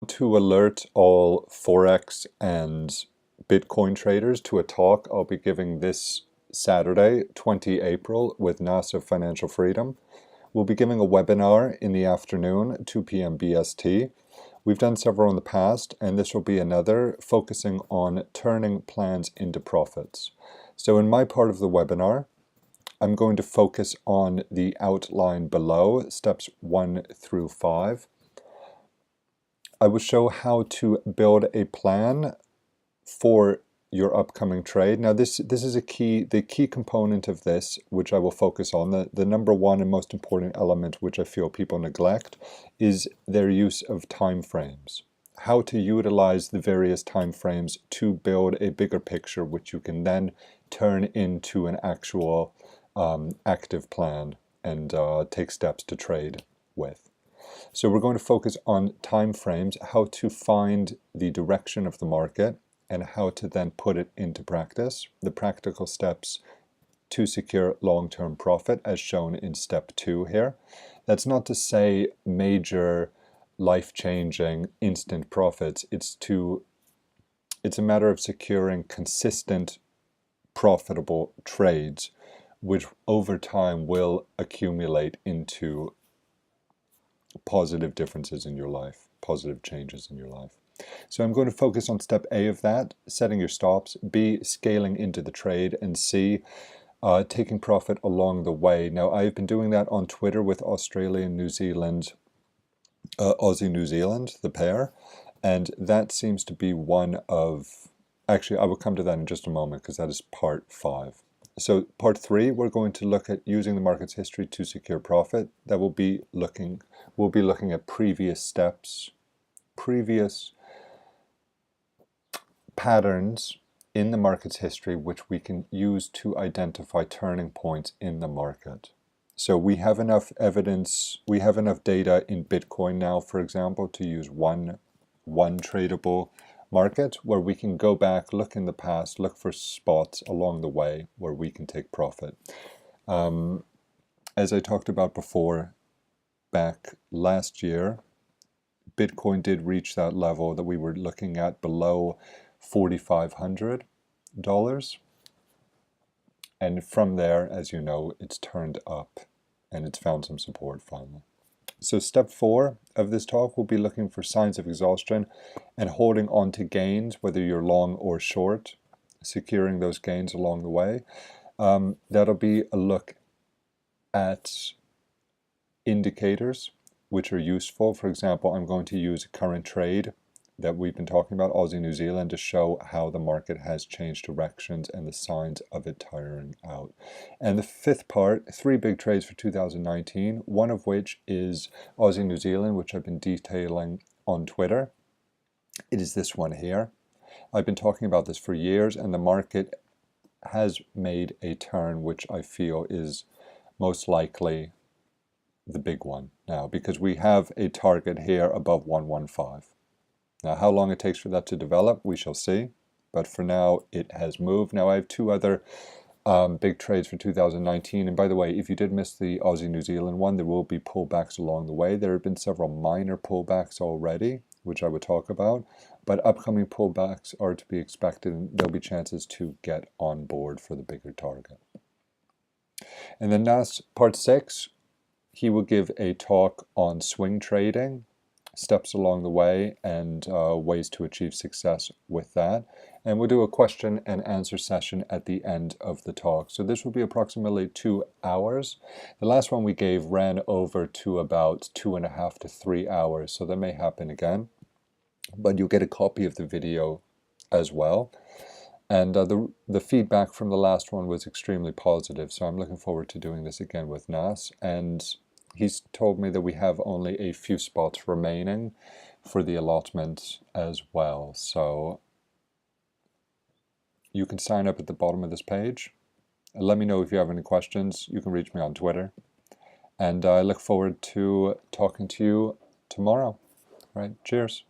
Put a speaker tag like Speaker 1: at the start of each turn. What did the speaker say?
Speaker 1: To alert all forex and Bitcoin traders to a talk I'll be giving this Saturday, 20 April, with NASA Financial Freedom. We'll be giving a webinar in the afternoon, 2 p.m. BST. We've done several in the past, and this will be another, focusing on turning plans into profits. So in my part of the webinar, I'm going to focus on the outline below, steps 1 through 5. I will show how to build a plan for your upcoming trade. Now this is the key component of this, which I will focus on. The number one and most important element, which I feel people neglect, is their use of time frames. How to utilize the various time frames to build a bigger picture, which you can then turn into an actual active plan and take steps to trade with. So we're going to focus on time frames, how to find the direction of the market, and how to then put it into practice. The practical steps to secure long-term profit, as shown in step 2 here. That's not to say major, life-changing, instant profits. It's a matter of securing consistent, profitable trades, which over time will accumulate into positive differences in your life, positive changes in your life. So I'm going to focus on step A of that, setting your stops, B, scaling into the trade, and C, taking profit along the way. Now, I've been doing that on Twitter with Australia and New Zealand, Aussie-New Zealand, the pair, and that seems to be one of, actually, I will come to that in just a moment because that is part 5. So part 3, we're going to look at using the market's history to secure profit. That we'll be looking at previous steps, previous patterns in the market's history, which we can use to identify turning points in the market. So we have enough evidence, we have enough data in Bitcoin now, for example, to use one tradable market where we can go back, look in the past, look for spots along the way where we can take profit. As I talked about before, back last year, Bitcoin did reach that level that we were looking at below $4,500. And from there, as you know, it's turned up and it's found some support finally. So step 4 of this talk will be looking for signs of exhaustion and holding on to gains, whether you're long or short, securing those gains along the way. That'll be a look at indicators which are useful. For example, I'm going to use a current trade that we've been talking about, Aussie-New Zealand, to show how the market has changed directions and the signs of it tiring out. And the 5th part, 3 big trades for 2019, one of which is Aussie-New Zealand, which I've been detailing on Twitter. It is this one here. I've been talking about this for years, and the market has made a turn, which I feel is most likely the big one now, because we have a target here above 115. Now, how long it takes for that to develop, we shall see. But for now, it has moved. Now, I have 2 other big trades for 2019. And by the way, if you did miss the Aussie-New Zealand one, there will be pullbacks along the way. There have been several minor pullbacks already, which I would talk about. But upcoming pullbacks are to be expected, and there'll be chances to get on board for the bigger target. And then last, part 6, he will give a talk on swing trading, steps along the way, and ways to achieve success with that. And we'll do a question and answer session at the end of the talk. So this will be approximately 2 hours. The last one we gave ran over to about 2.5 to 3 hours, so that may happen again. But you'll get a copy of the video as well. And the feedback from the last one was extremely positive, so I'm looking forward to doing this again with Nas. And he's told me that we have only a few spots remaining for the allotment as well. So you can sign up at the bottom of this page. And let me know if you have any questions. You can reach me on Twitter. And I look forward to talking to you tomorrow. All right, cheers.